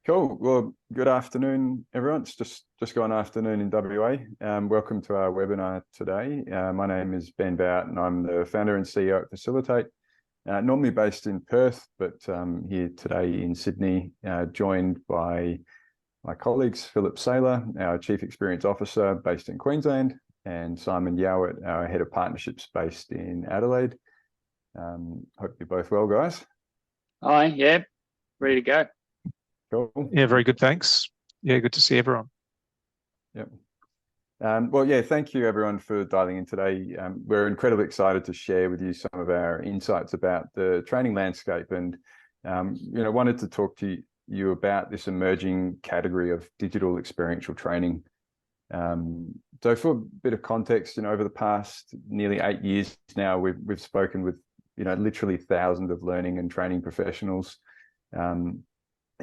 Cool. Well, good afternoon, everyone. It's just gone afternoon in WA. Welcome to our webinar today. My name is Ben Bout, and I'm the founder and CEO at Facilitate. Normally based in Perth, but here today in Sydney, joined by my colleagues, Philip Saylor, our Chief Experience Officer based in Queensland, and Simon Yowett, our Head of Partnerships based in Adelaide. Hope you're both well, guys. Hi, yeah, ready to go. Cool. Yeah, very good, thanks. Yeah, good to see everyone. Yep. Well, yeah, thank you everyone for dialing in today. We're incredibly excited to share with you some of our insights about the training landscape and, wanted to talk to you about this emerging category of digital experiential training. So for a bit of context, over the past nearly 8 years now, we've spoken with, literally thousands of learning and training professionals,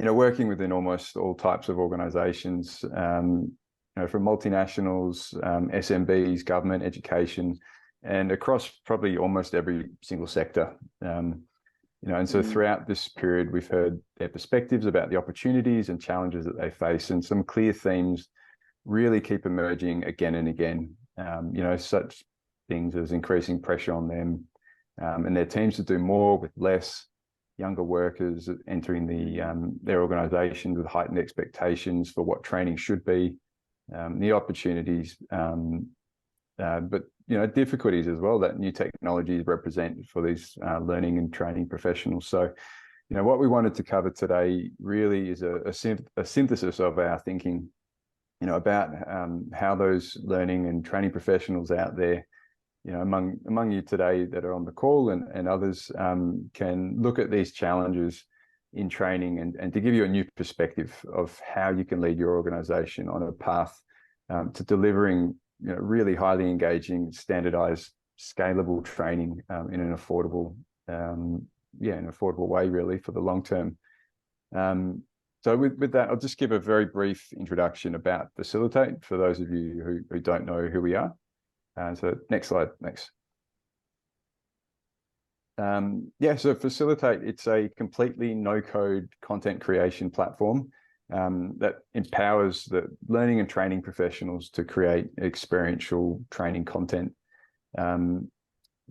working within almost all types of organizations, from multinationals, SMBs, government, education, and across probably almost every single sector. And so throughout this period, we've heard their perspectives about the opportunities and challenges that they face, and some clear themes really keep emerging again and again. Such things as increasing pressure on them and their teams to do more with less, younger workers entering their organizations with heightened expectations for what training should be, the opportunities, but difficulties as well that new technologies represent for these learning and training professionals. So, what we wanted to cover today really is a synthesis of our thinking, about how those learning and training professionals out there, among you today that are on the call and others, can look at these challenges in training and to give you a new perspective of how you can lead your organization on a path to delivering really highly engaging, standardized, scalable training in an affordable way, really, for the long term. So with that, I'll just give a very brief introduction about Facilitate for those of you who don't know who we are. So next slide, thanks. So Facilitate, it's a completely no-code content creation platform that empowers the learning and training professionals to create experiential training content.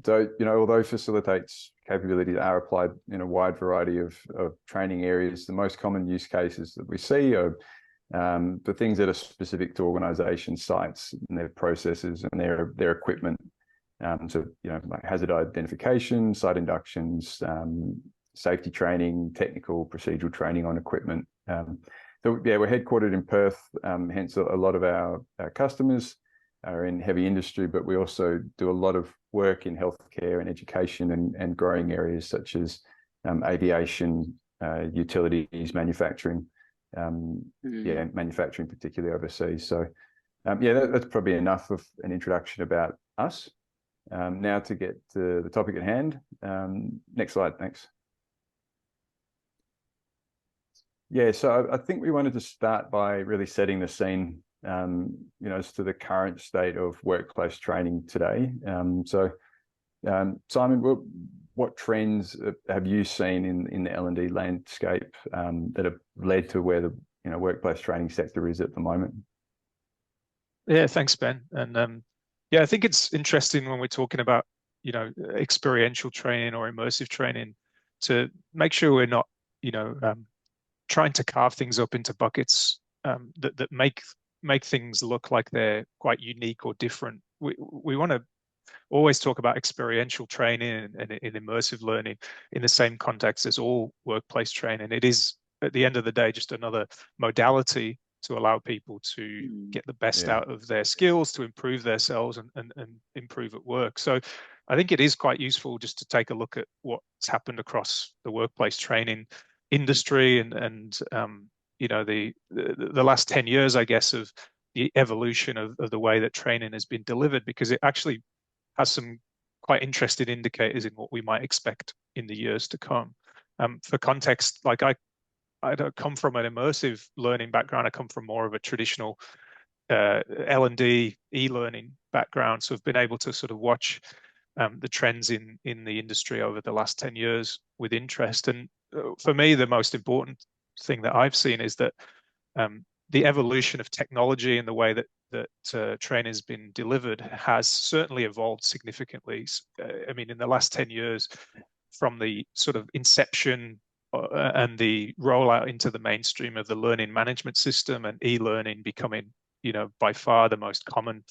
So, although Facilitate's capabilities are applied in a wide variety of training areas, the most common use cases that we see are the things that are specific to organization sites and their processes and their equipment. So, like hazard identification, site inductions, safety training, technical procedural training on equipment. So yeah, we're headquartered in Perth, hence a lot of our customers are in heavy industry, but we also do a lot of work in healthcare and education and growing areas such as aviation, utilities, manufacturing. Manufacturing, particularly overseas. So that's probably enough of an introduction about us. Now to get to the topic at hand. Next slide, thanks. So I think we wanted to start by really setting the scene, as to the current state of workplace training today. Simon, what trends have you seen in the L&D landscape that have led to where the workplace training sector is at the moment? Yeah, thanks, Ben. And I think it's interesting when we're talking about experiential training or immersive training to make sure we're not trying to carve things up into buckets that make things look like they're quite unique or different. We want to always talk about experiential training and immersive learning in the same context as all workplace training. It is, at the end of the day, just another modality to allow people to get the best out of their skills, to improve themselves and improve at work. So I think it is quite useful just to take a look at what's happened across the workplace training industry and the last 10 years, I guess, of the evolution of the way that training has been delivered, because it actually has some quite interesting indicators in what we might expect in the years to come. For context, like I don't come from an immersive learning background. I come from more of a traditional L&D e-learning background. So I've been able to sort of watch the trends in the industry over the last 10 years with interest. And for me, the most important thing that I've seen is that the evolution of technology and the way that training has been delivered has certainly evolved significantly. I mean, in the last 10 years, from the sort of inception and the rollout into the mainstream of the learning management system and e-learning becoming, by far the most common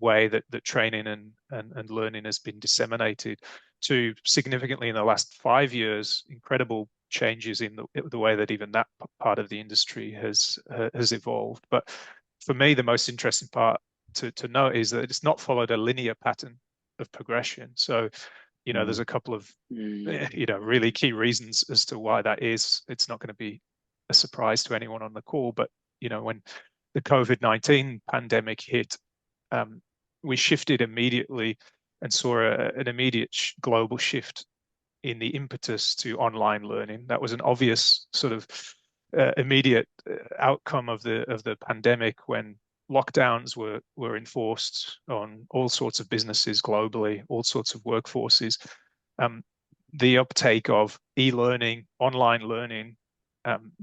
way that training and learning has been disseminated, to significantly in the last 5 years, incredible changes in the way that even that part of the industry has evolved. But for me, the most interesting part to note is that it's not followed a linear pattern of progression. So, there's a couple of really key reasons as to why that is. It's not going to be a surprise to anyone on the call, but when the COVID-19 pandemic hit, we shifted immediately and saw an immediate global shift in the impetus to online learning. That was an obvious sort of immediate outcome of the pandemic, when lockdowns were enforced on all sorts of businesses globally, all sorts of workforces. The uptake of e-learning, online learning,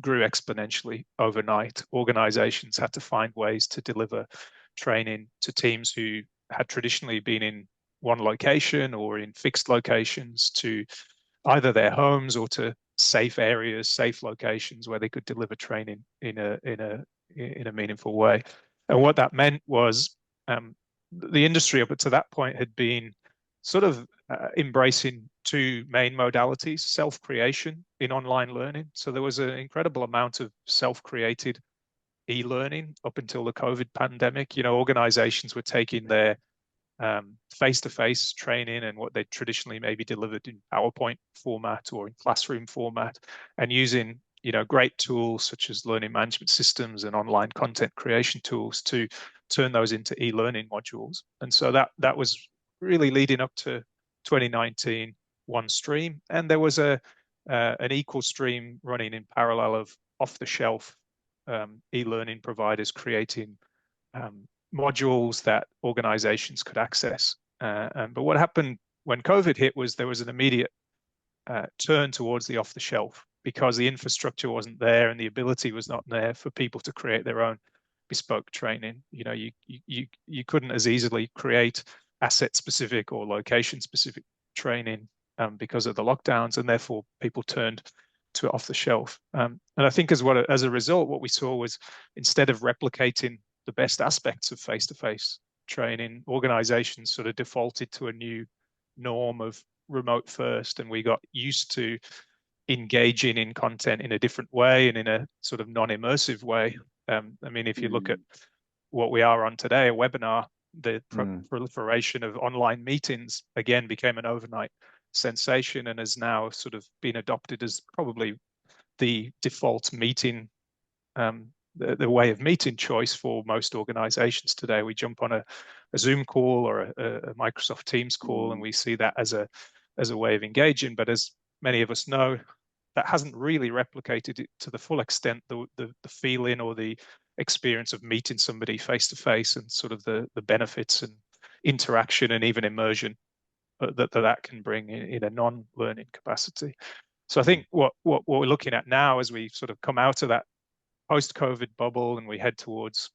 grew exponentially overnight. Organizations had to find ways to deliver training to teams who had traditionally been in one location or in fixed locations, to either their homes or to safe areas, safe locations where they could deliver training in a meaningful way. And what that meant was the industry up to that point had been sort of embracing two main modalities: self-creation in online learning. So there was an incredible amount of self-created e-learning up until the COVID pandemic. Organizations were taking their face-to-face training and what they traditionally maybe delivered in PowerPoint format or in classroom format, and using great tools such as learning management systems and online content creation tools to turn those into e-learning modules. And so that was really leading up to 2019 one stream, and there was an equal stream running in parallel of off-the-shelf e-learning providers creating modules that organizations could access. But what happened when COVID hit was there was an immediate turn towards the off-the-shelf, because the infrastructure wasn't there and the ability was not there for people to create their own bespoke training. You couldn't as easily create asset-specific or location-specific training because of the lockdowns, and therefore people turned to off-the-shelf. And I think as a result, what we saw was, instead of replicating the best aspects of face-to-face training, organizations sort of defaulted to a new norm of remote first, and we got used to engaging in content in a different way and in a sort of non-immersive way. I mean, if you look at what we are on today, a webinar, the proliferation of online meetings again became an overnight sensation and has now sort of been adopted as probably the default meeting, the way of meeting choice for most organizations today. We jump on a Zoom call or a Microsoft Teams call, and we see that as a way of engaging. But as many of us know, that hasn't really replicated it to the full extent, the feeling or the experience of meeting somebody face to face, and sort of the benefits and interaction and even immersion that can bring in a non-learning capacity. So I think what we're looking at now, as we sort of come out of that post-COVID bubble and we head towards,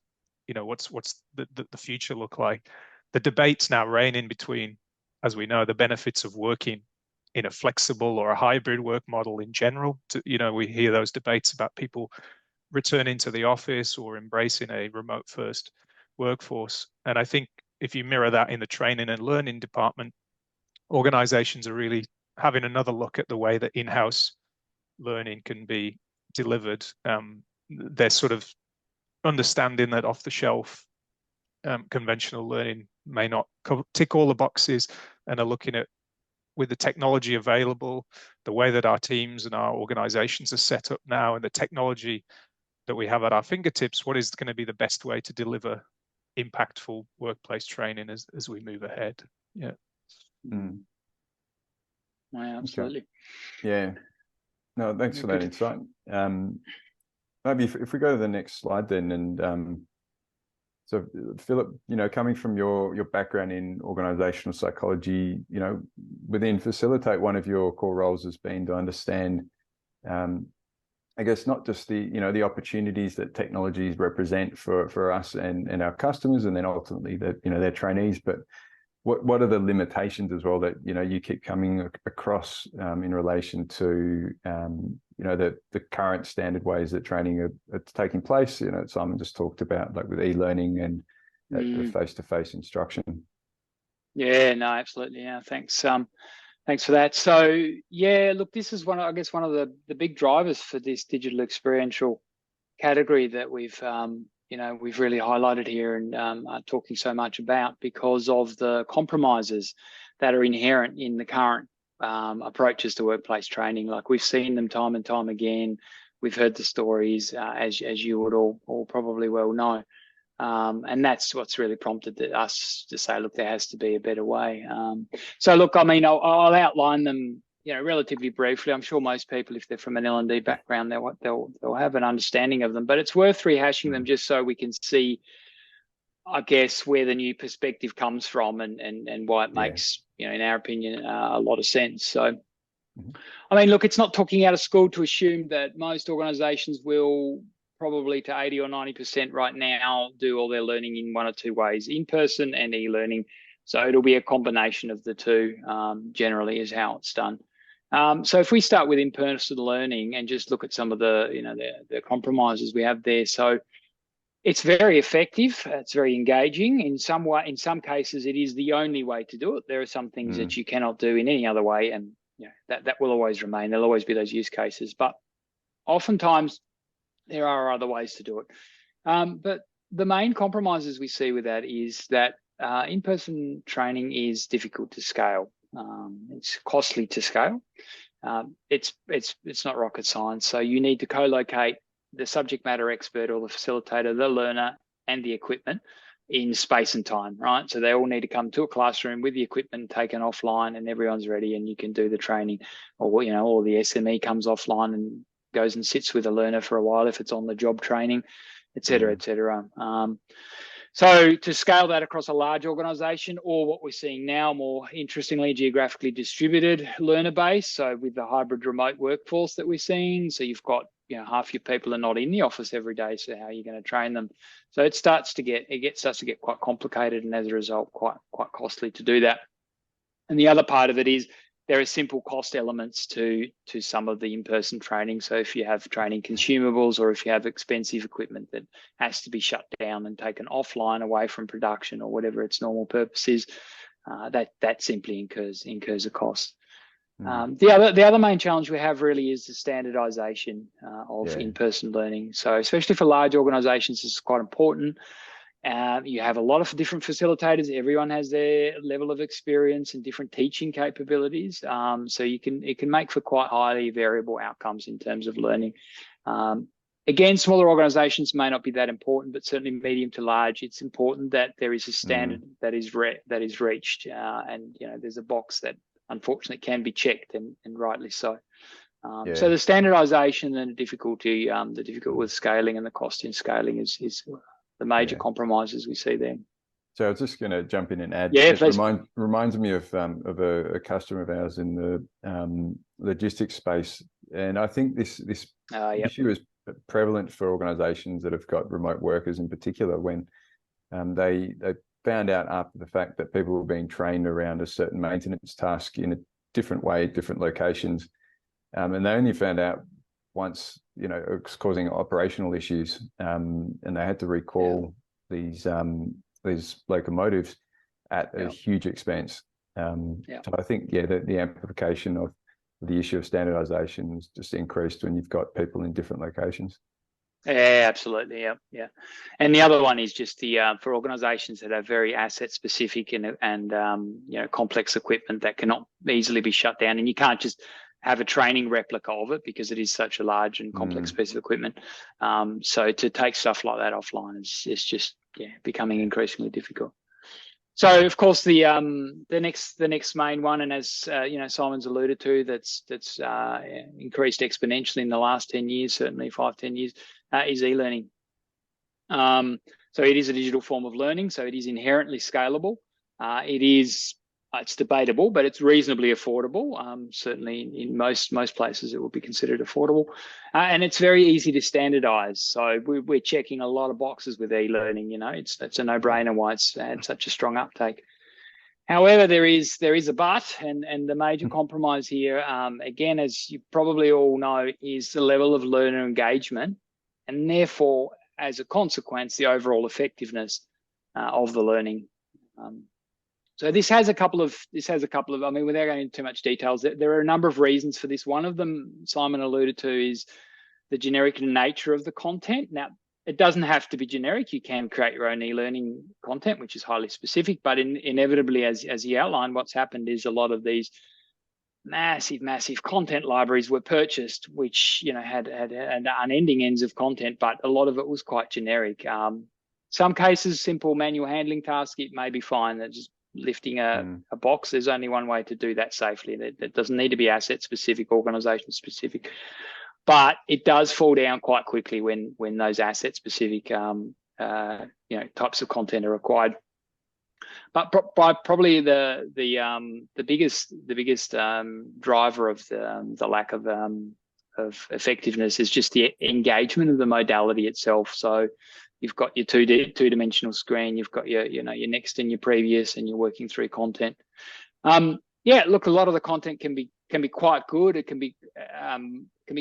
what's the future look like? The debates now reign in between, as we know, the benefits of working in a flexible or a hybrid work model in general. We hear those debates about people returning to the office or embracing a remote first workforce. And I think if you mirror that in the training and learning department, organizations are really having another look at the way that in-house learning can be delivered. They're sort of understanding that off-the-shelf conventional learning may not tick all the boxes, and are looking at, with the technology available, the way that our teams and our organizations are set up now, and the technology that we have at our fingertips, what is going to be the best way to deliver impactful workplace training as we move ahead? Yeah. Absolutely. Okay. Yeah. No, thanks for that insight. Maybe if we go to the next slide then, and so Philip, coming from your background in organizational psychology, within Facilitate, one of your core roles has been to understand I guess not just the, the opportunities that technologies represent for us and our customers, and then ultimately their trainees, but what are the limitations as well that you keep coming across in relation to the current standard ways that training are taking place? Simon just talked about, like, with e-learning and the face-to-face instruction. Yeah, no, absolutely. Yeah, thanks. Thanks for that. So yeah, look, this is one of the big drivers for this digital experiential category that we've really highlighted here and are talking so much about, because of the compromises that are inherent in the current approaches to workplace training. Like, we've seen them time and time again. We've heard the stories, as you would all probably well know. And that's what's really prompted us to say, look, there has to be a better way. So look, I mean, I'll outline them, relatively briefly. I'm sure most people, if they're from an L&D background, they'll have an understanding of them. But it's worth rehashing them just so we can see, I guess, where the new perspective comes from and why it makes, in our opinion, a lot of sense. So, I mean, look, it's not talking out of school to assume that most organisations will probably to 80 or 90% right now do all their learning in one or two ways, in-person and e-learning. So it'll be a combination of the two, generally, is how it's done. So if we start with in-person learning and just look at some of the, the compromises we have there. So it's very effective. It's very engaging. In some cases, it is the only way to do it. There are some things that you cannot do in any other way, and that will always remain. There'll always be those use cases, but oftentimes there are other ways to do it. But the main compromises we see with that is that in-person training is difficult to scale. It's costly to scale. It's not rocket science. So you need to co-locate the subject matter expert or the facilitator, the learner, and the equipment in space and time, right? So they all need to come to a classroom with the equipment taken offline, and everyone's ready, and you can do the training, or or the SME comes offline and goes and sits with a learner for a while if it's on the job training, et cetera, et cetera. So to scale that across a large organization, or what we're seeing now, more interestingly, geographically distributed learner base. So with the hybrid remote workforce that we're seeing, so you've got, half your people are not in the office every day. So how are you going to train them? So it starts to get quite complicated, and as a result, quite costly to do that. And the other part of it is there are simple cost elements to some of the in-person training. So if you have training consumables, or if you have expensive equipment that has to be shut down and taken offline away from production or whatever its normal purpose is, that simply incurs a cost. The other main challenge we have really is the standardization of in-person learning. So especially for large organizations, this is quite important. You have a lot of different facilitators. Everyone has their level of experience and different teaching capabilities. So it can make for quite highly variable outcomes in terms of learning. Again, smaller organizations may not be that important, but certainly medium to large, it's important that there is a standard that is reached. And there's a box that unfortunately can be checked, and rightly so. So the standardization and the difficulty with scaling and the cost in scaling is the major compromises we see there. So I was just going to jump in and add. It reminds me of a customer of ours in the logistics space, and I think this issue is prevalent for organisations that have got remote workers in particular. When they found out after the fact that people were being trained around a certain maintenance task in a different way at different locations, and they only found out once, it was causing operational issues, and they had to recall these locomotives at a huge expense. So I think, the amplification of the issue of standardization is just increased when you've got people in different locations. Yeah, absolutely. Yeah. And the other one is just for organizations that are very asset specific and complex equipment that cannot easily be shut down, and you can't just have a training replica of it because it is such a large and complex piece of equipment. So to take stuff like that offline is just becoming increasingly difficult. So of course the next main one, and as Simon's alluded to, that's increased exponentially in the last 10 years, certainly 5-10 years, is e-learning. So it is a digital form of learning, so it is inherently scalable. It is It's debatable, but it's reasonably affordable. Certainly in most places it will be considered affordable. And it's very easy to standardize. So we're checking a lot of boxes with e-learning, it's a no-brainer why it's had such a strong uptake. However, there is a but, and the major compromise here, again, as you probably all know, is the level of learner engagement, and therefore, as a consequence, the overall effectiveness of the learning. So this has a couple of, I mean, without going into too much details, there are a number of reasons for this. One of them, Simon alluded to, is the generic nature of the content. Now, it doesn't have to be generic. You can create your own e-learning content, which is highly specific, but inevitably, as he outlined, what's happened is a lot of these massive content libraries were purchased, which, had unending ends of content, but a lot of it was quite generic. Some cases, simple manual handling tasks, it may be fine. That just lifting a box, there's only one way to do that safely. That doesn't need to be asset specific, organization specific, but it does fall down quite quickly when those asset specific types of content are required. But by probably the biggest driver of the lack of effectiveness is just the engagement of the modality itself. So you've got your two-dimensional screen, you've got your next and your previous, and you're working through content. Look, a lot of the content can be quite good. It can be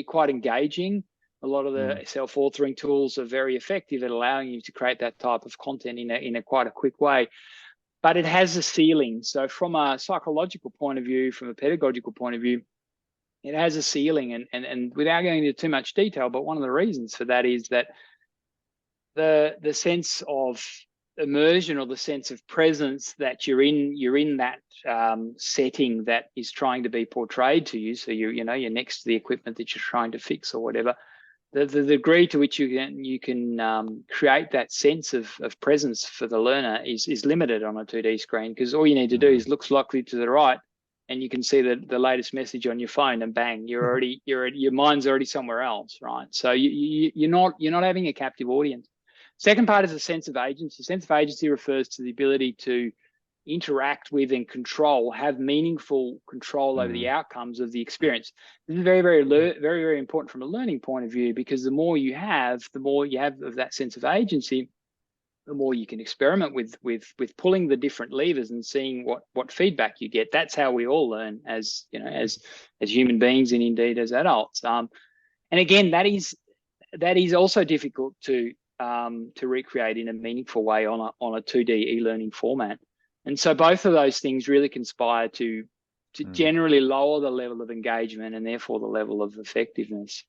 quite engaging. A lot of the self-authoring tools are very effective at allowing you to create that type of content in a quite a quick way. But it has a ceiling. So from a psychological point of view, from a pedagogical point of view, it has a ceiling. And without going into too much detail, but one of the reasons for that is that the sense of immersion or the sense of presence that you're in that setting that is trying to be portrayed to you. So you're next to the equipment that you're trying to fix or whatever. The degree to which you can create that sense of presence for the learner is limited on a 2D screen, because all you need to do is look slightly to the right, and you can see the latest message on your phone, and bang, your mind's already somewhere else, right? So you're not having a captive audience. Second part is a sense of agency. Sense of agency refers to the ability to interact with and have meaningful control over the outcomes of the experience. This is very important from a learning point of view, because the more you have of that sense of agency, the more you can experiment with pulling the different levers and seeing what feedback you get. That's how we all learn as human beings, and indeed as adults. And again, that is also difficult to recreate in a meaningful way on a 2D e-learning format. And so both of those things really conspire to generally lower the level of engagement and therefore the level of effectiveness.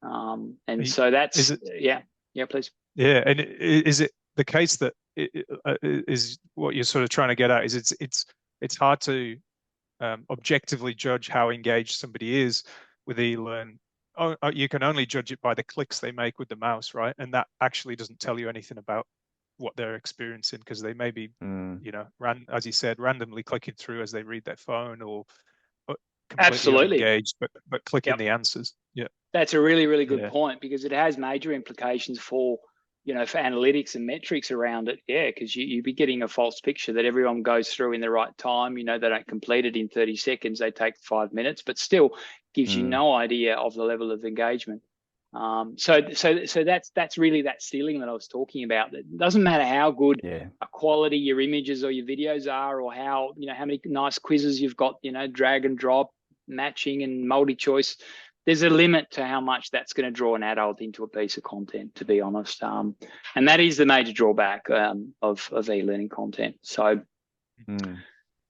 So that's please. Yeah, and is it the case that is what you're sort of trying to get at? Is it's hard to objectively judge how engaged somebody is with e-learn. You can only judge it by the clicks they make with the mouse, right? And that actually doesn't tell you anything about what they're experiencing, because they may be, as you said, randomly clicking through as they read their phone, or completely engaged, but clicking the answers. Yeah, that's a really good point, because it has major implications for for analytics and metrics around it. Yeah, because you'd be getting a false picture that everyone goes through in the right time. They don't complete it in 30 seconds. They take 5 minutes, but still gives you no idea of the level of engagement. So that's really that ceiling that I was talking about. It doesn't matter how good a quality your images or your videos are, or how how many nice quizzes you've got, drag and drop matching and multi-choice. There's a limit to how much that's going to draw an adult into a piece of content, to be honest. And that is the major drawback of e-learning content. So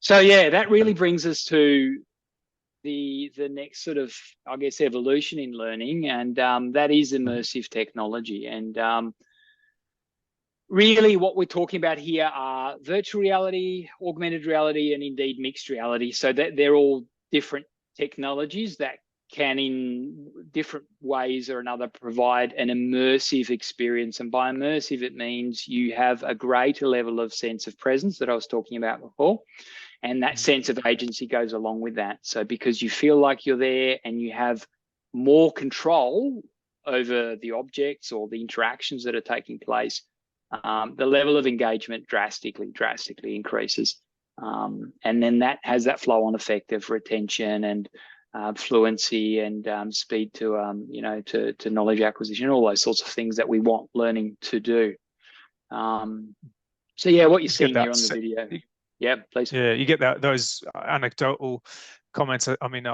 that really brings us to the next sort of, I guess, evolution in learning, and that is immersive technology. And really what we're talking about here are virtual reality, augmented reality, and indeed mixed reality. So that they're all different technologies that can, in different ways or another, provide an immersive experience. And by immersive, it means you have a greater level of sense of presence that I was talking about before. And that sense of agency goes along with that. So because you feel like you're there and you have more control over the objects or the interactions that are taking place, the level of engagement drastically increases. And then that has that flow-on effect of retention and fluency and speed to to knowledge acquisition, all those sorts of things that we want learning to do. So yeah, what you're seeing here on the video. Yeah, please. Yeah, you get those anecdotal comments. I mean,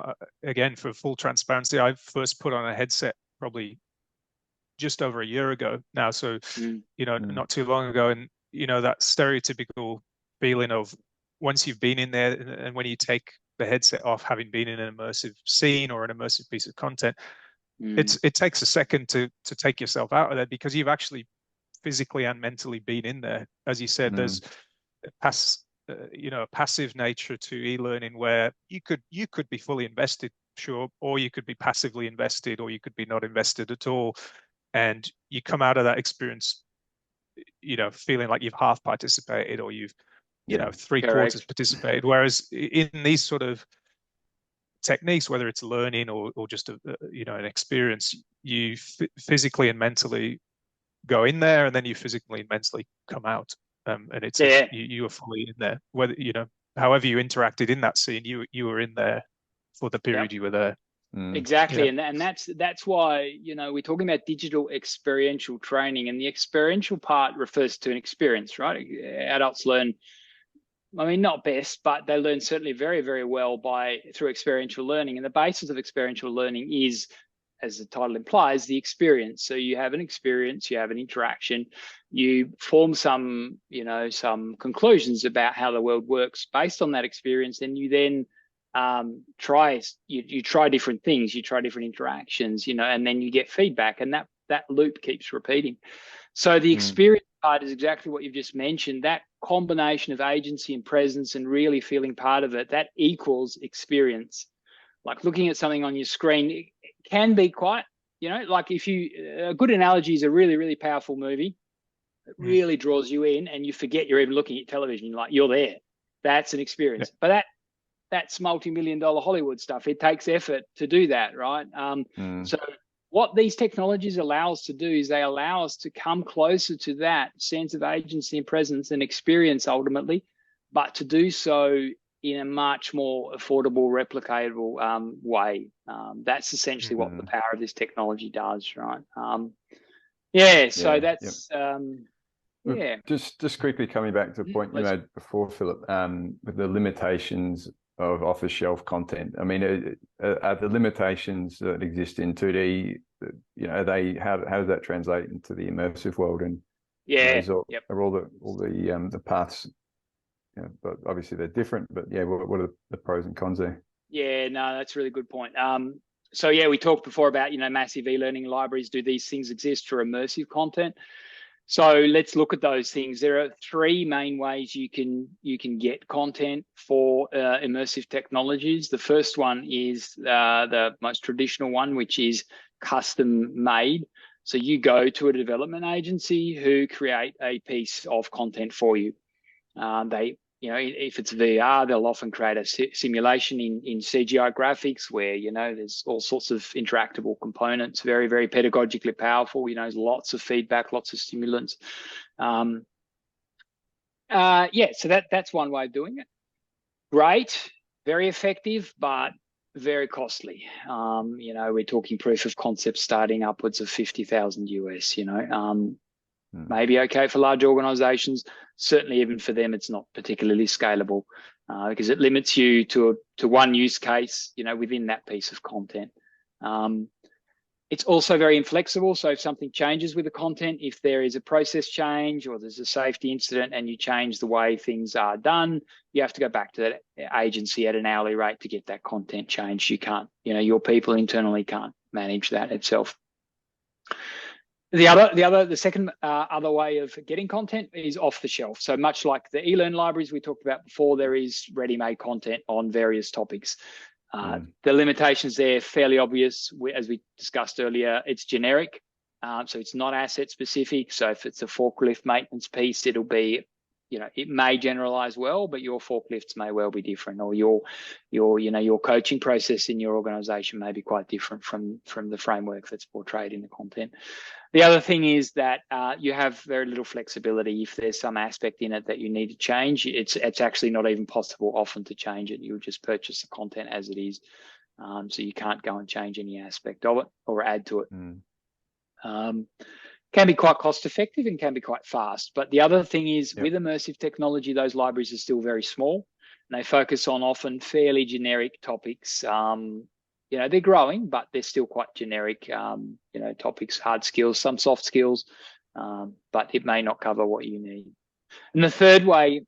again, for full transparency, I first put on a headset probably just over a year ago now. So, not too long ago. And, that stereotypical feeling of once you've been in there and when you take the headset off, having been in an immersive scene or an immersive piece of content, it takes a second to take yourself out of there, because you've actually physically and mentally been in there. As you said, there's a passive nature to e-learning where you could be fully invested, sure, or you could be passively invested, or you could be not invested at all, and you come out of that experience feeling like you've half participated, or you've 3/4 participated. Whereas in these sort of techniques, whether it's learning or just an experience, you physically and mentally go in there, and then you physically and mentally come out. And it's you are fully in there. Whether however you interacted in that scene, you were in there for the period you were there. Exactly, and that's why we're talking about digital experiential training, and the experiential part refers to an experience, right? Adults learn, I mean, not best, but they learn certainly very, very well through experiential learning. And the basis of experiential learning is, as the title implies, the experience. So you have an experience, you have an interaction, you form some conclusions about how the world works based on that experience, and you then try different things, you try different interactions, and then you get feedback, and that loop keeps repeating. So the experience part is exactly what you've just mentioned. That combination of agency and presence and really feeling part of it, that equals experience. Like looking at something on your screen, it can be quite, like a good analogy is a really, really powerful movie. It really draws you in, and you forget you're even looking at television. You're there. That's an experience. But that's multi-million-dollar Hollywood stuff. It takes effort to do that, right? So what these technologies allow us to do is they allow us to come closer to that sense of agency and presence and experience ultimately, but to do so in a much more affordable, replicatable way. That's essentially what the power of this technology does, right? So that's Just quickly coming back to a point you made before, Philip, with the limitations of off-the-shelf content. I mean, are the limitations that exist in 2D, how does that translate into the immersive world? And are all the paths, but obviously they're different, but what are the pros and cons there? Yeah, no, that's a really good point. So we talked before about, massive e-learning libraries. Do these things exist for immersive content? So let's look at those things. There are three main ways you can get content for immersive technologies. The first one is the most traditional one, which is custom made. So you go to a development agency who create a piece of content for you. If it's VR, they'll often create a simulation in CGI graphics where, there's all sorts of interactable components, very, very pedagogically powerful, lots of feedback, lots of stimulants. So that's one way of doing it. Great, very effective, but very costly. We're talking proof of concept starting upwards of $50,000 US, maybe okay for large organizations. Certainly even for them, it's not particularly scalable because it limits you to one use case, within that piece of content. It's also very inflexible. So if something changes with the content, if there is a process change or there's a safety incident and you change the way things are done, you have to go back to that agency at an hourly rate to get that content changed. You can't, your people internally can't manage that itself. The second other way of getting content is off the shelf. So much like the eLearn libraries we talked about before, there is ready-made content on various topics. The limitations there are fairly obvious. As we discussed earlier, it's generic, so it's not asset specific. So if it's a forklift maintenance piece, it'll be, it may generalize well, but your forklifts may well be different, or your coaching process in your organization may be quite different from the framework that's portrayed in the content. The other thing is that you have very little flexibility. If there's some aspect in it that you need to change, it's actually not even possible often to change it. You'll just purchase the content as it is. So you can't go and change any aspect of it or add to it. Can be quite cost effective and can be quite fast. But the other thing is with immersive technology, those libraries are still very small and they focus on often fairly generic topics. You know, they're growing, but they're still quite generic, you know, topics, hard skills, some soft skills, but it may not cover what you need. And the third way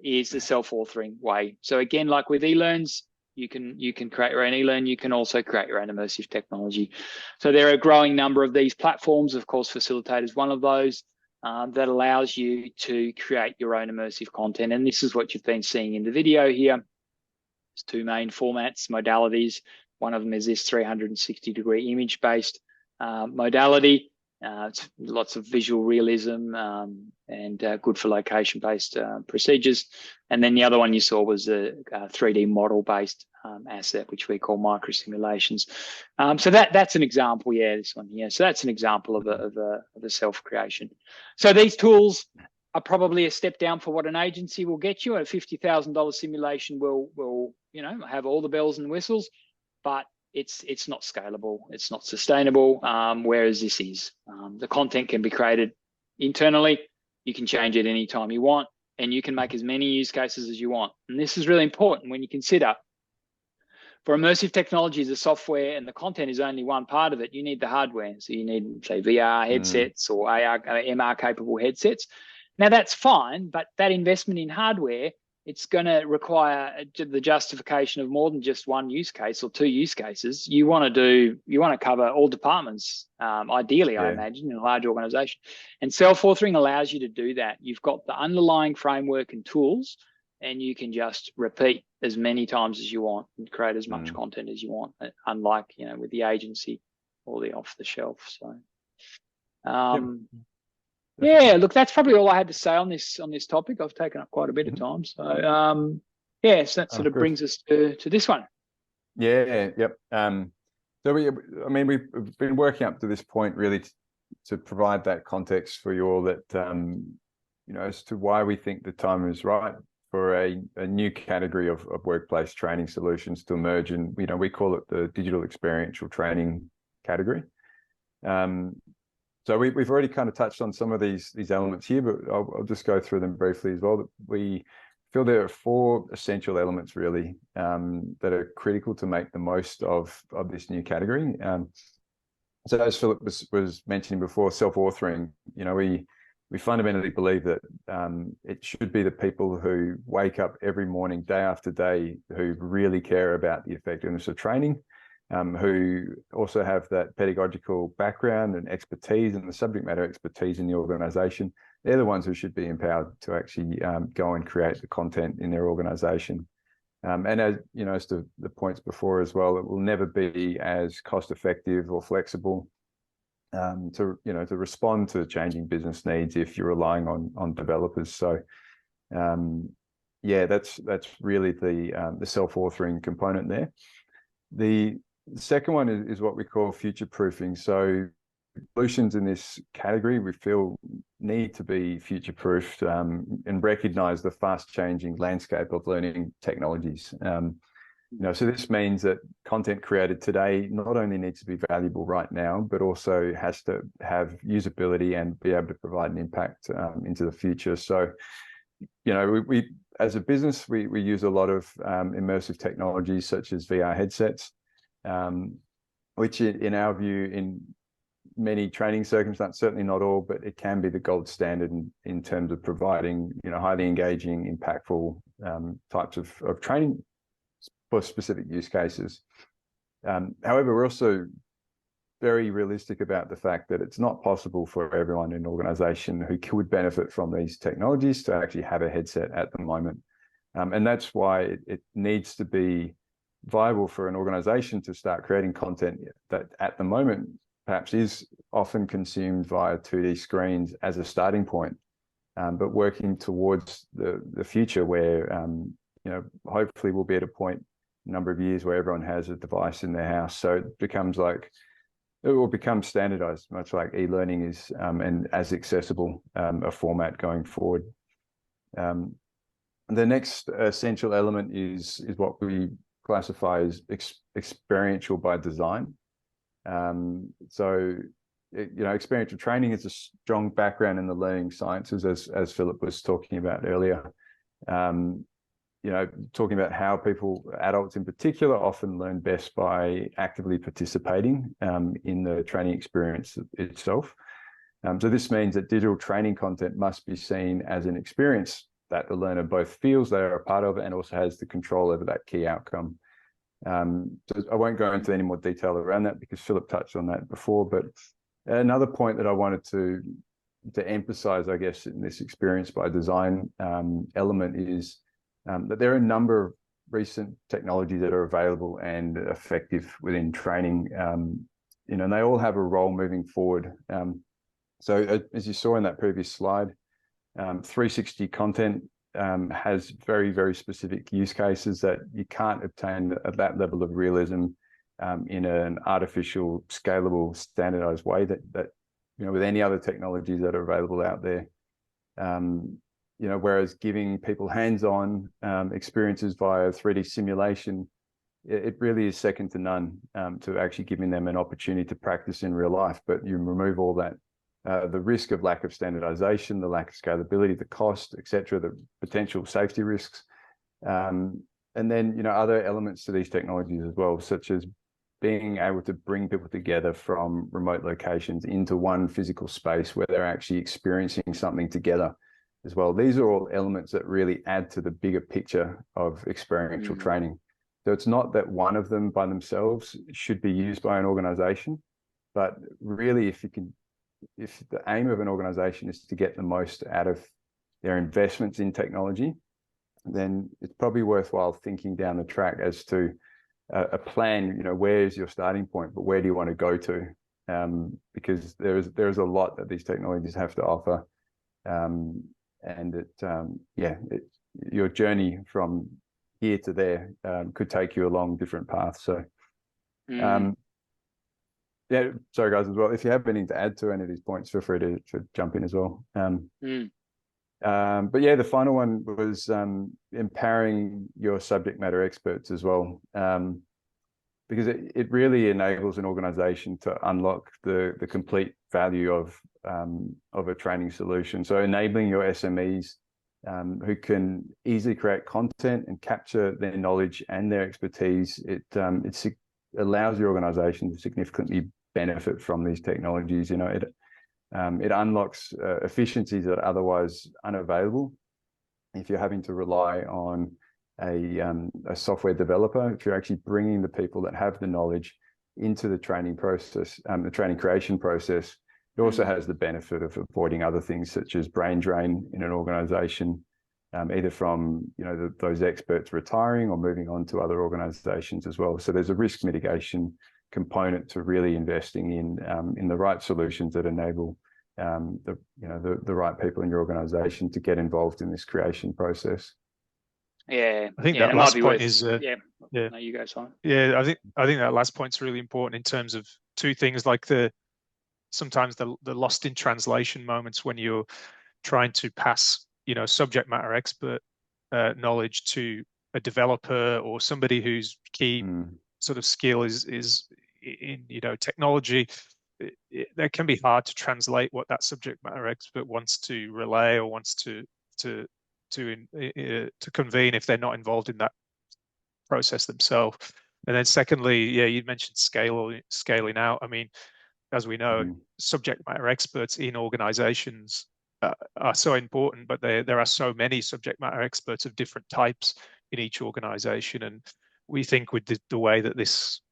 is the self-authoring way. So again, like with eLearns, you can create your own eLearn. You can also create your own immersive technology. So there are a growing number of these platforms. Of course, Facilitate is one of those that allows you to create your own immersive content. And this is what you've been seeing in the video here. There's two main formats, modalities. One of them is this 360-degree image-based modality. It's lots of visual realism and good for location-based procedures. And then the other one you saw was a 3D model-based asset, which we call microsimulations. So that's an example, this one here. So that's an example of a self-creation. So these tools are probably a step down for what an agency will get you. A $50,000 simulation will you know, have all the bells and whistles, but it's not scalable, it's not sustainable, whereas this is. The content can be created internally, you can change it anytime you want, and you can make as many use cases as you want. And this is really important when you consider, for immersive technologies, the software and the content is only one part of it. You need the hardware. So you need, say, VR headsets or AR, MR capable headsets. Now that's fine, but that investment in hardware, it's going to require the justification of more than just one use case or two use cases. You want to cover all departments, ideally, I imagine, in a large organization. And self-authoring allows you to do that. You've got the underlying framework and tools, and you can just repeat as many times as you want and create as much content as you want, unlike, you know, with the agency or the off the shelf. So, yeah, look, that's probably all I had to say on this topic. I've taken up quite a bit of time. So, so that sort of brings us to this one. So we've been working up to this point really to provide that context for you all that, you know, as to why we think the time is right for a new category of workplace training solutions to emerge. And, you know, we call it the digital experiential training category. So we've already kind of touched on some of these elements here, but I'll just go through them briefly as well. We feel there are four essential elements really that are critical to make the most of this new category. So as Philip was mentioning before, self-authoring, you know, we fundamentally believe that it should be the people who wake up every morning, day after day, who really care about the effectiveness of training, who also have that pedagogical background and expertise and the subject matter expertise in the organization. They're the ones who should be empowered to actually go and create the content in their organization. And as you know, as to the points before as well, it will never be as cost effective or flexible to respond to changing business needs if you're relying on developers. So that's really the self-authoring component there. The second one is what we call future proofing. So solutions in this category we feel need to be future proofed and recognize the fast changing landscape of learning technologies. You know, so this means that content created today not only needs to be valuable right now, but also has to have usability and be able to provide an impact into the future. So, you know, we as a business, we use a lot of immersive technologies such as VR headsets, which in our view, in many training circumstances, certainly not all, but it can be the gold standard in terms of providing, you know, highly engaging, impactful types of training for specific use cases. However, we're also very realistic about the fact that it's not possible for everyone in an organization who could benefit from these technologies to actually have a headset at the moment. And that's why it needs to be viable for an organization to start creating content that at the moment perhaps is often consumed via 2D screens as a starting point, but working towards the future where, you know, hopefully we'll be at a point, a number of years where everyone has a device in their house. So it becomes like it will become standardized, much like e-learning is, and as accessible a format going forward. The next essential element is what we classify as experiential by design. Experiential training is a strong background in the learning sciences, as Philip was talking about earlier. Talking about how people, adults in particular, often learn best by actively participating in the training experience itself. So this means that digital training content must be seen as an experience that the learner both feels they are a part of and also has the control over that key outcome. So I won't go into any more detail around that because Philip touched on that before, but another point that I wanted to emphasize, I guess, in this experience by design element is that there are a number of recent technologies that are available and effective within training, and they all have a role moving forward. So as you saw in that previous slide, 360 content has very, very specific use cases that you can't obtain at that level of realism in an artificial, scalable, standardized way that with any other technologies that are available out there. Whereas giving people hands-on experiences via 3D simulation, it really is second to none to actually giving them an opportunity to practice in real life. But you remove all that, the risk of lack of standardization, the lack of scalability, the cost, etc., the potential safety risks. And then, other elements to these technologies as well, such as being able to bring people together from remote locations into one physical space where they're actually experiencing something together as well. These are all elements that really add to the bigger picture of experiential training. So it's not that one of them by themselves should be used by an organization, but really if the aim of an organization is to get the most out of their investments in technology, then it's probably worthwhile thinking down the track as to a plan. Where is your starting point, but where do you want to go to? Because there's a lot that these technologies have to offer, and your journey from here to there could take you along different paths. So yeah, sorry guys, as well, if you have anything to add to any of these points, feel free to jump in as well. But yeah, the final one was empowering your subject matter experts as well, because it really enables an organization to unlock the complete value of a training solution. So enabling your SMEs who can easily create content and capture their knowledge and their expertise, it allows the organization to significantly benefit from these technologies. It unlocks efficiencies that are otherwise unavailable if you're having to rely on a software developer. If you're actually bringing the people that have the knowledge into the training process, the training creation process, it also has the benefit of avoiding other things such as brain drain in an organization, either from those experts retiring or moving on to other organizations as well. So there's a risk mitigation component to really investing in the right solutions that enable the right people in your organization to get involved in this creation process. Yeah, I think that last point is No, you go, Simon. Yeah, I think that last point's really important in terms of two things, like sometimes the lost in translation moments when you're trying to pass subject matter expert knowledge to a developer or somebody whose key sort of skill is in technology. That can be hard to translate what that subject matter expert wants to relay or wants to convene if they're not involved in that process themselves. And then secondly, you mentioned scaling out. I mean, as we know, subject matter experts in organizations are so important, but there are so many subject matter experts of different types in each organization. And we think with the way that this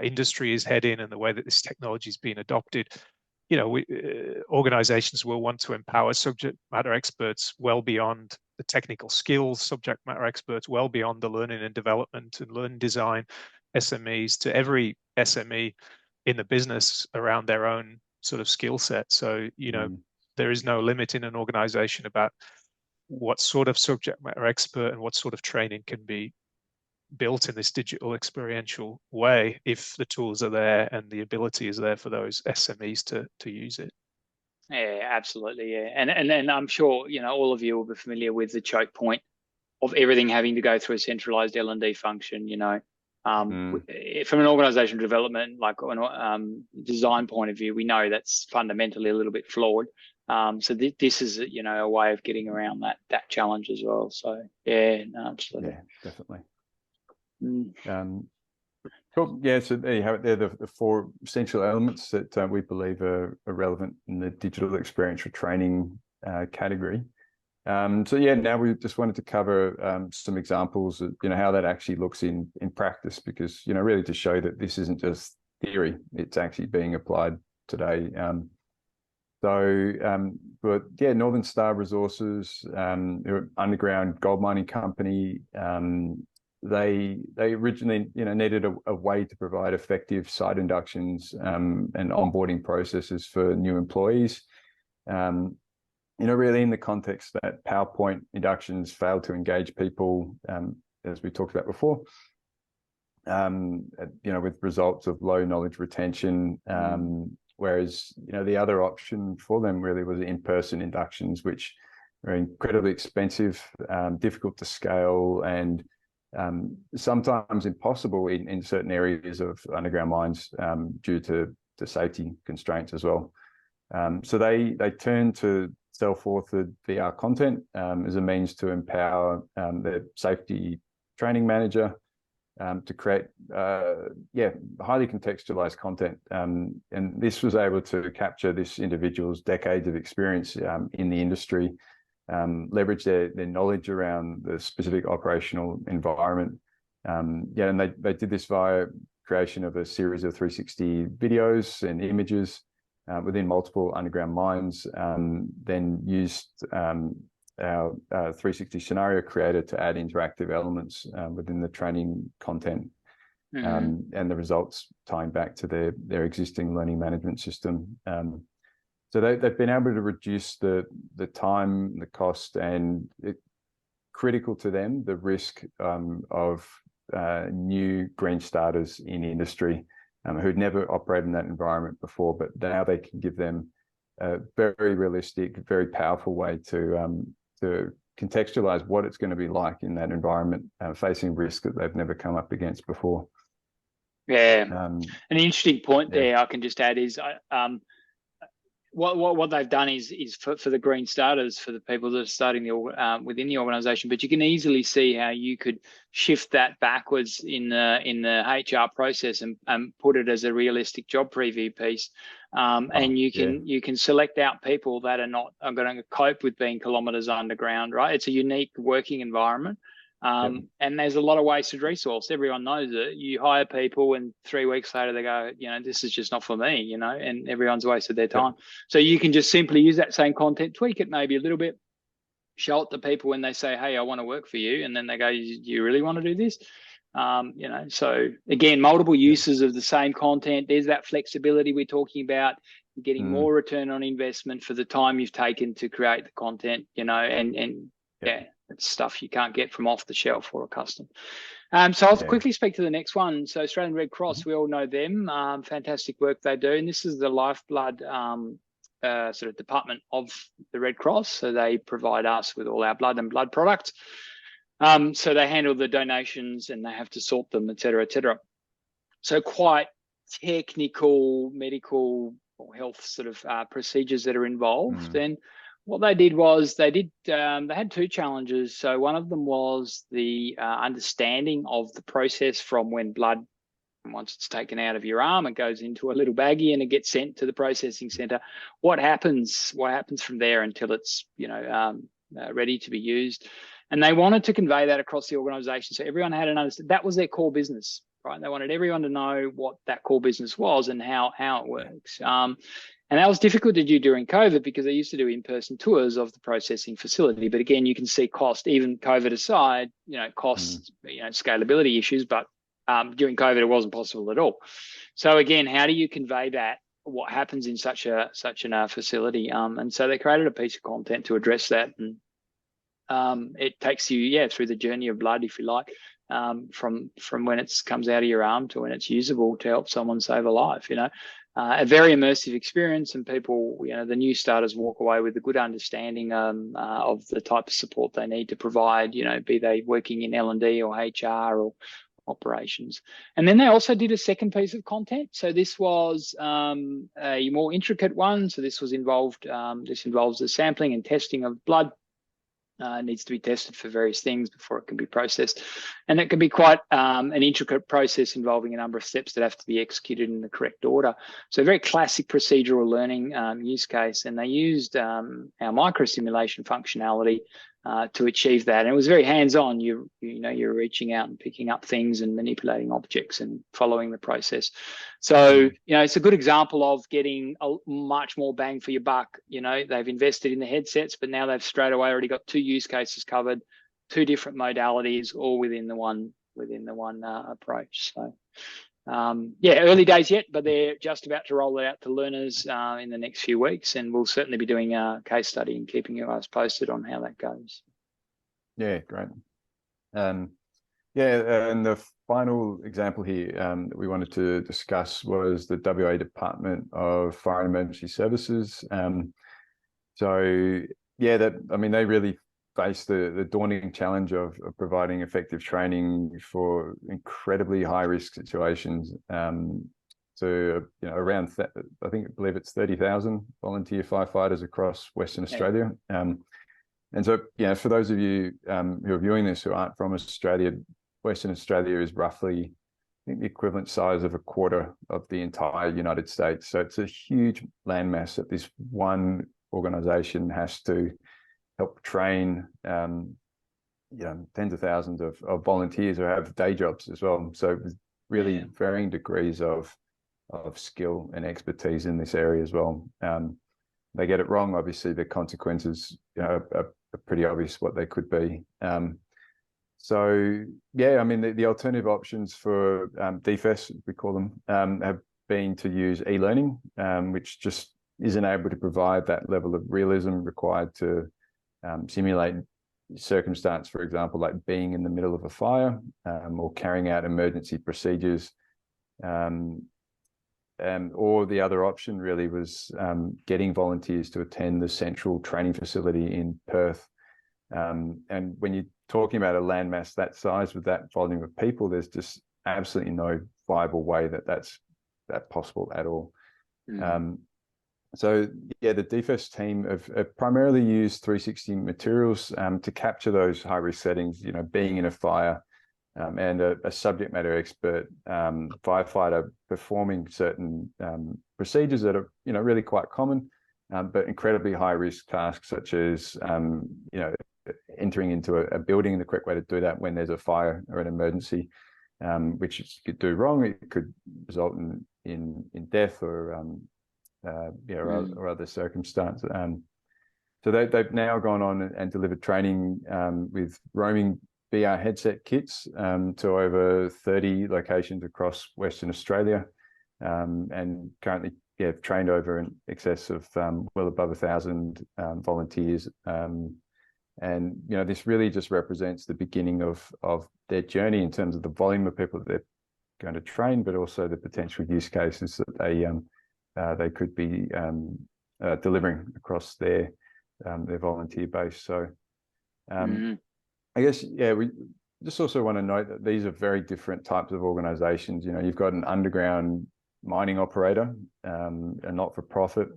industry is heading and the way that this technology is being adopted, organizations will want to empower subject matter experts well beyond the technical skills, subject matter experts well beyond the learning and development and learning design SMEs, to every SME in the business around their own sort of skill set. So, there is no limit in an organization about what sort of subject matter expert and what sort of training can be built in this digital experiential way if the tools are there and the ability is there for those SMEs to use it. Yeah, absolutely. Yeah. And I'm sure, all of you will be familiar with the choke point of everything having to go through a centralized L&D function, from an organizational development, like design point of view, we know that's fundamentally a little bit flawed. So this is, a way of getting around that challenge as well. So yeah, no, absolutely. Yeah, definitely. Cool. Yeah, so there you have it. They're the four essential elements that we believe are relevant in the digital experiential training category. So yeah, now we just wanted to cover some examples of how that actually looks in practice, because really to show that this isn't just theory, it's actually being applied today. But yeah, Northern Star Resources, they're an underground gold mining company. They originally needed a way to provide effective site inductions and onboarding processes for new employees. Really in the context that PowerPoint inductions fail to engage people, as we talked about before, with results of low knowledge retention, whereas, the other option for them really was in-person inductions, which are incredibly expensive, difficult to scale, and sometimes impossible in certain areas of underground mines due to safety constraints as well. So they turned to self-authored VR content as a means to empower their safety training manager to create highly contextualized content, and this was able to capture this individual's decades of experience in the industry, leverage their knowledge around the specific operational environment, and they did this via creation of a series of 360 videos and images within multiple underground mines, then used our 360 scenario creator to add interactive elements within the training content, and the results tying back to their existing learning management system. So they've been able to reduce the time, the cost, and critical to them, the risk of new green starters in industry who'd never operated in that environment before, but now they can give them a very realistic, very powerful way to contextualize what it's going to be like in that environment, facing risk that they've never come up against before. Yeah, an interesting point there I can just add is what they've done is for the green starters, for the people that are starting within the organisation. But you can easily see how you could shift that backwards in the HR process and put it as a realistic job preview piece. And you can select out people that are going to cope with being kilometres underground. Right, it's a unique working environment. And there's a lot of wasted resource. Everyone knows it. You hire people and 3 weeks later they go, this is just not for me, and everyone's wasted their time. So you can just simply use that same content, tweak it maybe a little bit, show it to people when they say, hey, I want to work for you. And then they go, do you really want to do this? So again, multiple uses of the same content. There's that flexibility we're talking about. You're getting more return on investment for the time you've taken to create the content, it's stuff you can't get from off the shelf or a custom. So I'll quickly speak to the next one. So Australian Red Cross, we all know them. Fantastic work they do. And this is the lifeblood sort of department of the Red Cross. So they provide us with all our blood and blood products. So they handle the donations and they have to sort them, et cetera, et cetera. So quite technical medical or health sort of procedures that are involved. And what they did was they had 2 challenges. So one of them was the understanding of the process from when blood, once it's taken out of your arm, it goes into a little baggie and it gets sent to the processing centre. What happens from there until it's ready to be used? And they wanted to convey that across the organisation, so everyone had an understanding. That was their core business, right? They wanted everyone to know what that core business was and how it works. And that was difficult to do during COVID because they used to do in-person tours of the processing facility. But again, you can see cost, even COVID aside, cost, scalability issues. But during COVID, it wasn't possible at all. So again, how do you convey that? What happens in such a facility? And so they created a piece of content to address that. And it takes you, through the journey of blood, if you like, from when it comes out of your arm to when it's usable to help someone save a life. A very immersive experience, and people, the new starters walk away with a good understanding of the type of support they need to provide, be they working in L&D or HR or operations. And then they also did a second piece of content. So this was a more intricate one. So this involves the sampling and testing of blood. It needs to be tested for various things before it can be processed. And it can be quite an intricate process involving a number of steps that have to be executed in the correct order. So a very classic procedural learning use case. And they used our microsimulation functionality to achieve that. And it was very hands-on. You're reaching out and picking up things and manipulating objects and following the process. So, it's a good example of getting a much more bang for your buck. They've invested in the headsets, but now they've straight away already got 2 use cases covered, 2 different modalities, all within the one approach. So, early days yet, but they're just about to roll it out to learners in the next few weeks, and we'll certainly be doing a case study and keeping you guys posted on how that goes. Yeah, great. And the final example here that we wanted to discuss was the WA Department of Fire and Emergency Services. They really face the daunting challenge of providing effective training for incredibly high risk situations. To around I believe it's 30,000 volunteer firefighters across Western Australia. And so for those of you who are viewing this who aren't from Australia, Western Australia is roughly, I think, the equivalent size of a quarter of the entire United States. So it's a huge landmass that this one organisation has to help train, tens of thousands of volunteers who have day jobs as well. So really varying degrees of skill and expertise in this area as well. They get it wrong, obviously the consequences are pretty obvious what they could be. The alternative options for DFES, we call them, have been to use e-learning, which just isn't able to provide that level of realism required to simulate circumstance, for example, like being in the middle of a fire or carrying out emergency procedures. Or the other option really was getting volunteers to attend the central training facility in Perth. And when you're talking about a landmass that size with that volume of people, there's just absolutely no viable way that's possible at all. So the DFES team have primarily used 360 materials to capture those high risk settings, being in a fire, and a subject matter expert firefighter performing certain procedures that are really quite common, but incredibly high risk tasks, such as entering into a building. The correct way to do that when there's a fire or an emergency, which you could do wrong, it could result in death or other circumstances. So they've now gone on and delivered training with roaming VR headset kits to over 30 locations across Western Australia, and currently trained over in excess of well above 1,000 volunteers. And this really just represents the beginning of their journey in terms of the volume of people that they're going to train, but also the potential use cases that they could be delivering across their volunteer base. So I guess, we just also want to note that these are very different types of organizations. You've got an underground mining operator, a not-for-profit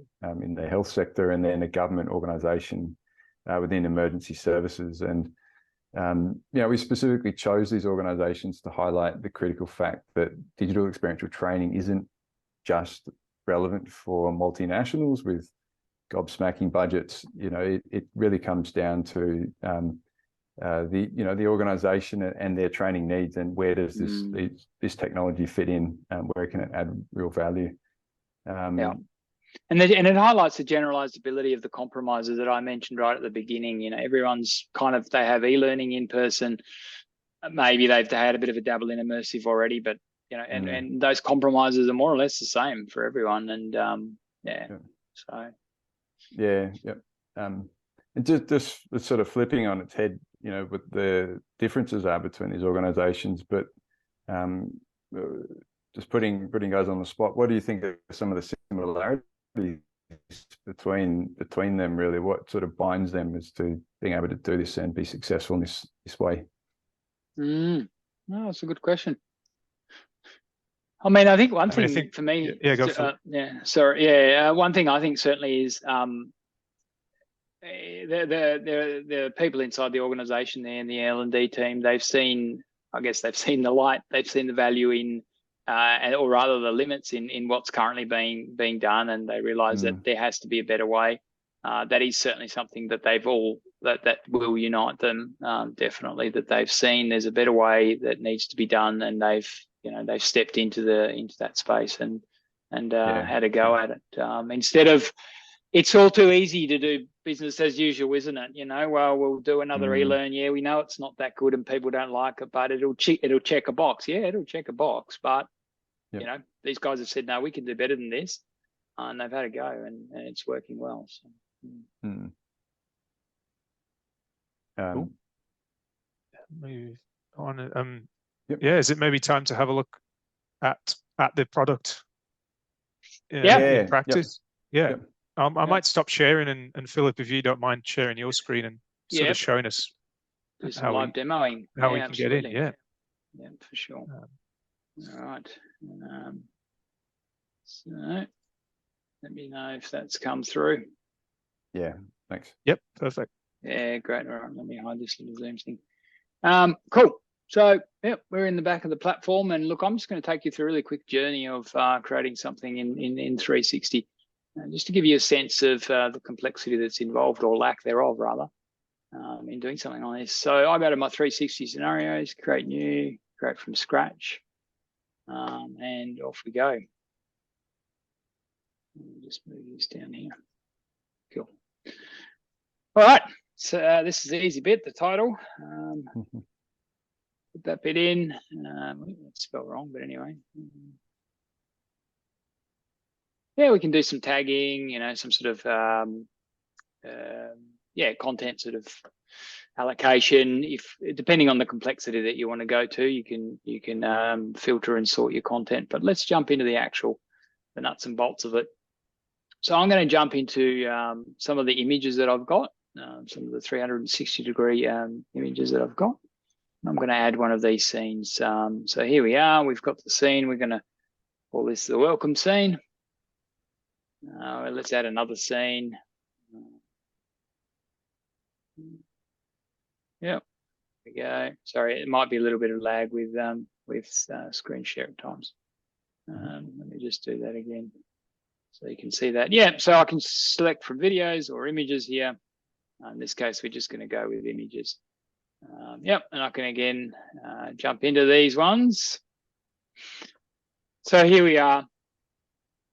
in the health sector, and then a government organization within emergency services. And we specifically chose these organizations to highlight the critical fact that digital experiential training isn't just relevant for multinationals with gobsmacking budgets. It really comes down to the organization and their training needs, and where does this technology fit in, and where can it add real value. And it highlights the generalizability of the compromises that I mentioned right at the beginning. Everyone's they have e-learning in person. Maybe they've had a bit of a dabble in immersive already, but and those compromises are more or less the same for everyone. And and just sort of flipping on its head, you know, what the differences are between these organizations, but just putting guys on the spot, what do you think are some of the similarities between them, really? What sort of binds them as to being able to do this and be successful in this way? No, that's a good question. I mean, I think one thing for me, go for it. One thing I think certainly is the people inside the organization there in the L&D team, they've seen the light, they've seen the value in, or rather the limits in what's currently being done, and they realize that there has to be a better way. That is certainly something that they've all, that will unite them, definitely, that they've seen there's a better way that needs to be done, and they've stepped into that space and had a go at it. Instead of, it's all too easy to do business as usual, isn't it? You know, well, we'll do another e-learn. Yeah, we know it's not that good and people don't like it, but it'll check a box. Yeah, it'll check a box. But, you know, these guys have said, no, we can do better than this. And they've had a go, and it's working well. So. Cool. Move on. Yeah, is it maybe time to have a look at the product in practice? I might stop sharing, and Philip, if you don't mind sharing your screen and sort of showing us do some live demoing, how we can get in. Yeah, for sure. All right. So let me know if that's come through. Yeah, thanks. Yep, perfect. Yeah, great. All right, let me hide this little Zoom thing. Cool. So, we're in the back of the platform, and look, I'm just going to take you through a really quick journey of creating something in 360, just to give you a sense of the complexity that's involved, or lack thereof, rather, in doing something like this. So I go to my 360 scenarios, create new, create from scratch, and off we go. Let me just move this down here. Cool. All right. So this is the easy bit, the title. Put that bit in. It's spelled wrong, but anyway. Yeah, we can do some tagging, you know, some sort of, content sort of allocation. Depending on the complexity that you want to go to, you can filter and sort your content. But let's jump into the nuts and bolts of it. So I'm going to jump into some of the images that I've got, some of the 360-degree images that I've got. I'm going to add one of these scenes. So here we are. We've got the scene. We're going to call this the welcome scene. Let's add another scene. Yep. There we go. Sorry, it might be a little bit of lag with screen share at times. Let me just do that again, so you can see that. Yeah, so I can select from videos or images here. In this case, we're just going to go with images. And I can again jump into these ones. So here we are.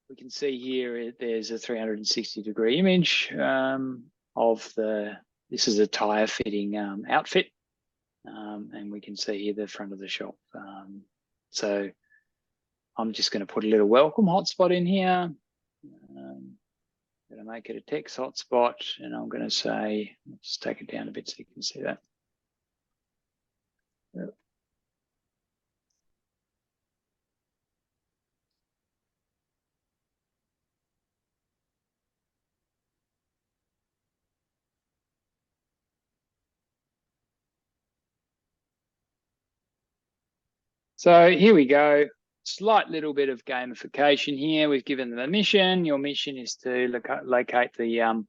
We can see here there's a 360-degree image of this is a tire fitting outfit. And we can see here the front of the shop. So I'm just going to put a little welcome hotspot in here. Going to make it a text hotspot, and I'm going to say, let's take it down a bit so you can see that. Yep. So here we go. Slight little bit of gamification here. We've given them a mission. Your mission is to locate the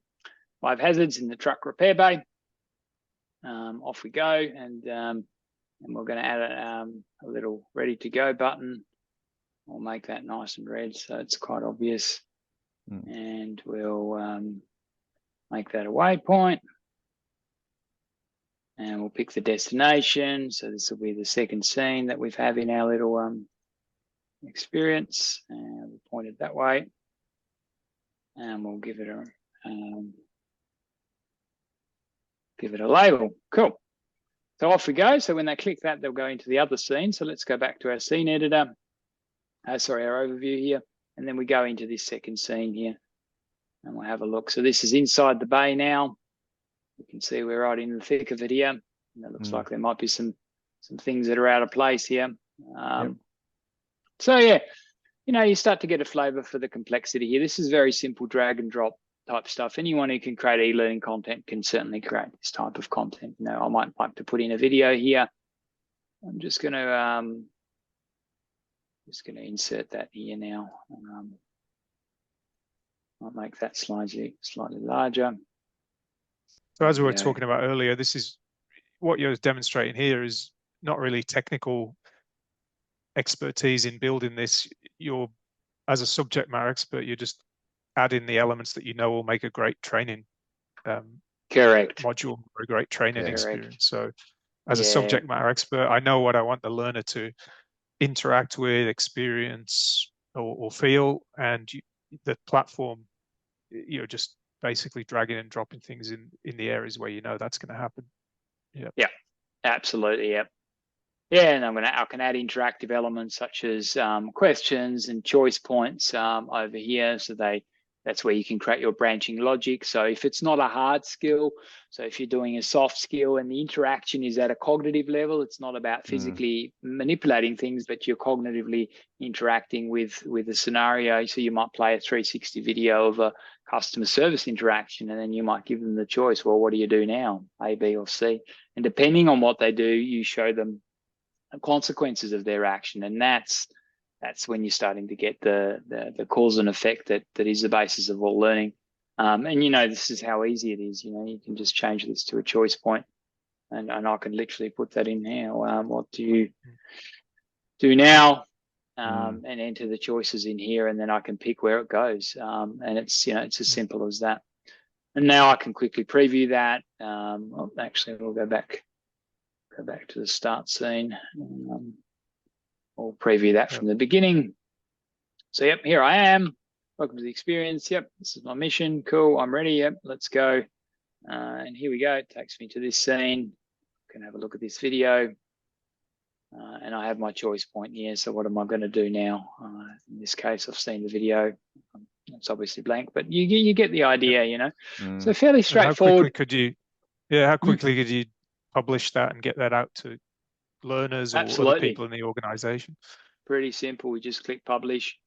5 hazards in the truck repair bay. Off we go, and we're going to add a little ready to go button. We'll make that nice and red so it's quite obvious. And we'll make that a waypoint. And we'll pick the destination. So this will be the second scene that we've had in our little experience, and we'll point it that way, and we'll give it a label. Cool. So off we go. So when they click that, they'll go into the other scene. So let's go back to our scene editor. Our overview here, and then we go into this second scene here, and we'll have a look. So this is inside the bay now. You can see we're right in the thick of it here. it looks like there might be some things that are out of place here. So yeah, you start to get a flavor for the complexity here. This is very simple drag and drop type stuff. Anyone who can create e-learning content can certainly create this type of content. I might like to put in a video here. I'm just going to insert that here now. I'll make that slightly larger. So as we were talking about earlier, this is what you're demonstrating here is not really technical expertise in building this. You're, as a subject matter expert, you're just adding the elements that will make a great training module or a great training experience. So as a subject matter expert, I know what I want the learner to interact with, experience, or feel, and the platform, you're just basically dragging and dropping things in the areas where that's going to happen. Yeah, absolutely. And I can add interactive elements such as questions and choice points over here. So that's where you can create your branching logic. So if it's not a hard skill, so if you're doing a soft skill and the interaction is at a cognitive level, it's not about physically manipulating things, but you're cognitively interacting with a scenario. So you might play a 360 video of a customer service interaction, and then you might give them the choice, well, what do you do now? A, B, or C? And depending on what they do, you show them the consequences of their action. And that's when you're starting to get the cause and effect that is the basis of all learning. And this is how easy it is. You can just change this to a choice point, and I can literally put that in here. What do you do now? And enter the choices in here, and then I can pick where it goes. And it's it's as simple as that. And now I can quickly preview that. Actually, we'll go back to the start scene. We'll preview that from the beginning. So here I am. Welcome to the experience. This is my mission. Cool, I'm ready. Let's go. And here we go. It takes me to this scene. I can have a look at this video. And I have my choice point here. So what am I going to do now? In this case, I've seen the video. It's obviously blank, but you get the idea, So fairly straightforward. How quickly could you publish that and get that out to learners or other people in the organization? Pretty simple. We just click publish,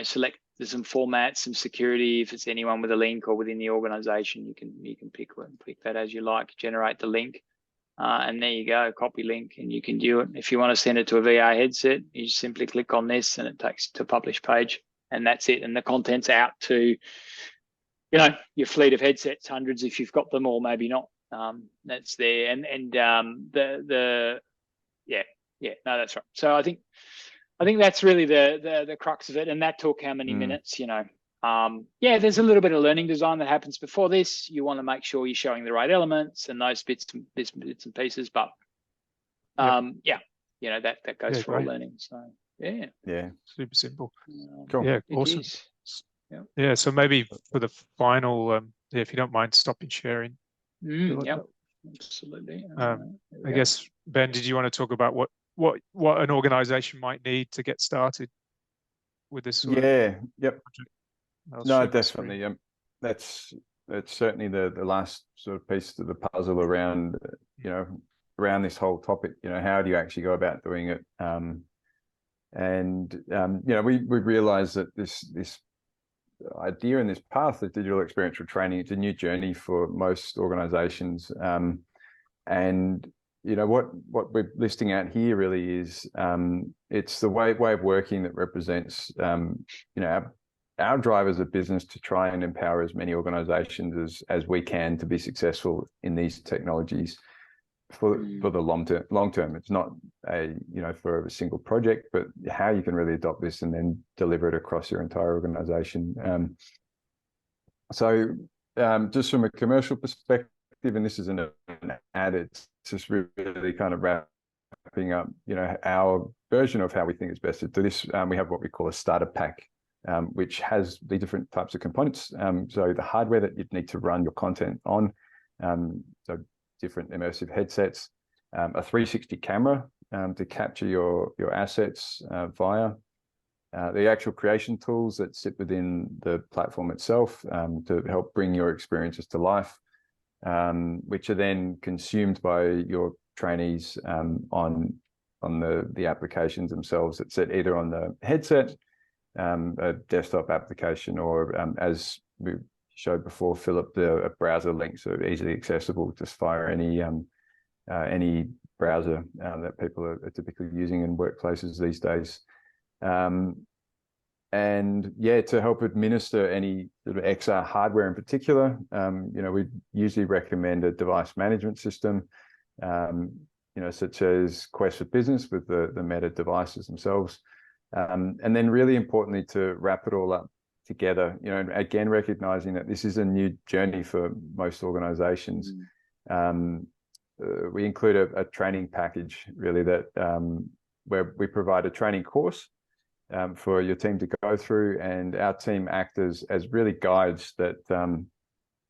select there's some formats, some security. If it's anyone with a link or within the organization, you can pick that as you like, generate the link. And there you go, copy link, and you can do it. If you want to send it to a VR headset, you just simply click on this and it takes to publish page, and that's it. And the content's out to, your fleet of headsets, hundreds if you've got them, or maybe not. That's there. No, that's right. So I think that's really the crux of it. And that took how many minutes, there's a little bit of learning design that happens before this. You want to make sure you're showing the right elements and those bits and pieces, but that goes for all learning. So super simple. Cool. Awesome. So maybe for the final, if you don't mind stopping sharing. Absolutely. I guess, Ben, did you want to talk about what an organization might need to get started with this sort of project? No, definitely. That's certainly the last sort of piece of the puzzle around around this whole topic. How do you actually go about doing it? We realize that this idea and this path of digital experiential training, it's a new journey for most organizations. What we're listing out here really is it's the way of working that represents our drive as a business to try and empower as many organizations as we can to be successful in these technologies for the long term. It's not for a single project, but how you can really adopt this and then deliver it across your entire organization. Just from a commercial perspective, and this isn't an ad, it's just really kind of wrapping up, our version of how we think is best to do this. We have what we call a starter pack, which has the different types of components. So the hardware that you'd need to run your content on, so different immersive headsets, a 360 camera to capture your assets via the actual creation tools that sit within the platform itself to help bring your experiences to life. which are then consumed by your trainees on the applications themselves. It's set either on the headset, a desktop application, or as we showed before, Philip, a browser link, so easily accessible just via any browser that people are typically using in workplaces these days. And yeah, to help administer any sort of XR hardware in particular, we usually recommend a device management system, such as Quest for Business with the Meta devices themselves. And then really importantly, to wrap it all up together, again, recognizing that this is a new journey for most organizations. We include a training package, really, that where we provide a training course for your team to go through, and our team act as really guides that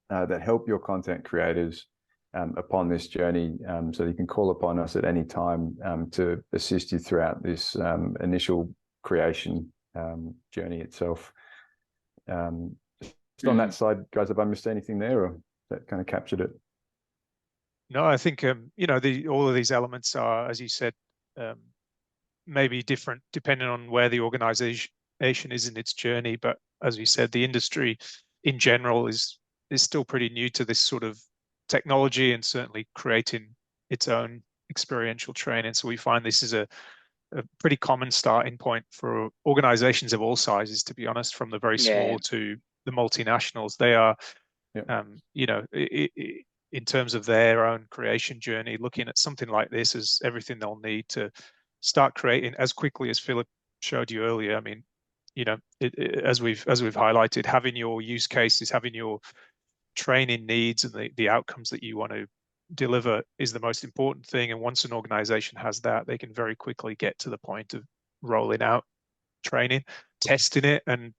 that help your content creators upon this journey. So you can call upon us at any time to assist you throughout this initial creation journey itself. Just on that side, guys, have I missed anything there, or that kind of captured it? No, I think all of these elements are, as you said, maybe different depending on where the organization is in its journey. But as we said, the industry in general is still pretty new to this sort of technology, and certainly creating its own experiential training. So we find this is a pretty common starting point for organizations of all sizes, to be honest, from the very small to the multinationals. They are, in terms of their own creation journey, looking at something like this as everything they'll need to start creating as quickly as Philip showed you earlier. I mean, as we've highlighted, having your use cases, having your training needs and the outcomes that you want to deliver is the most important thing. And once an organization has that, they can very quickly get to the point of rolling out training, testing it, and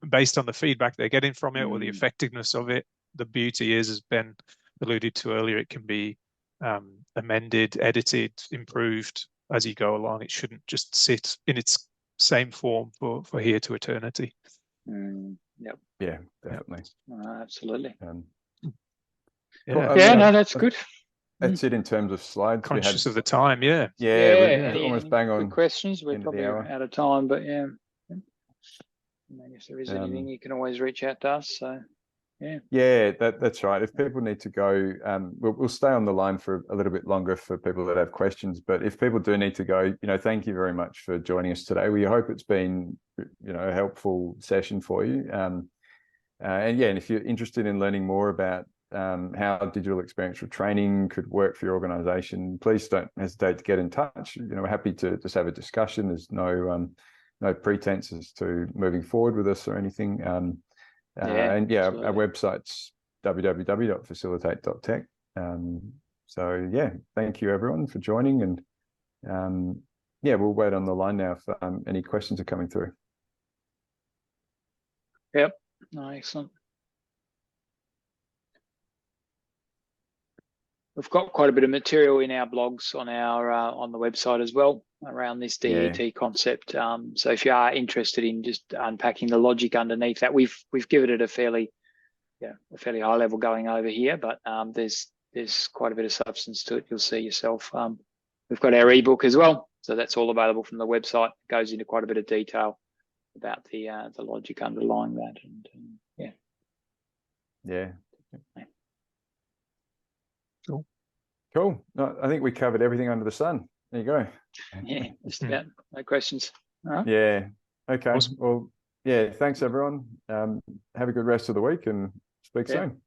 based on the feedback they're getting from it or the effectiveness of it, the beauty is, as Ben alluded to earlier, it can be amended, edited, improved as you go along. It shouldn't just sit in its same form for here to eternity. Yep. Yeah, definitely. Absolutely. Cool. No, that's good. That's it in terms of slides. Conscious of the time, we're almost bang on. Good questions. We're probably out of time, but if there is anything, you can always reach out to us. So that's right. If people need to go, we'll stay on the line for a little bit longer for people that have questions. But if people do need to go, thank you very much for joining us today. We hope it's been, a helpful session for you. And if you're interested in learning more about how digital experiential training could work for your organization, please don't hesitate to get in touch. We're happy to just have a discussion. There's no pretenses to moving forward with us or anything. Our website's www.facilitate.tech. Thank you everyone for joining, and we'll wait on the line now if any questions are coming through. Yep. No, excellent. We've got quite a bit of material in our blogs on our on the website as well around this DET concept. So if you are interested in just unpacking the logic underneath that, we've given it a fairly high level going over here, but there's quite a bit of substance to it. You'll see yourself. We've got our ebook as well, so that's all available from the website. It goes into quite a bit of detail about the logic underlying that, and Cool. No, I think we covered everything under the sun. There you go. Yeah, just about. No questions. All right. Yeah. Okay. Awesome. Well, thanks everyone. Have a good rest of the week and speak soon.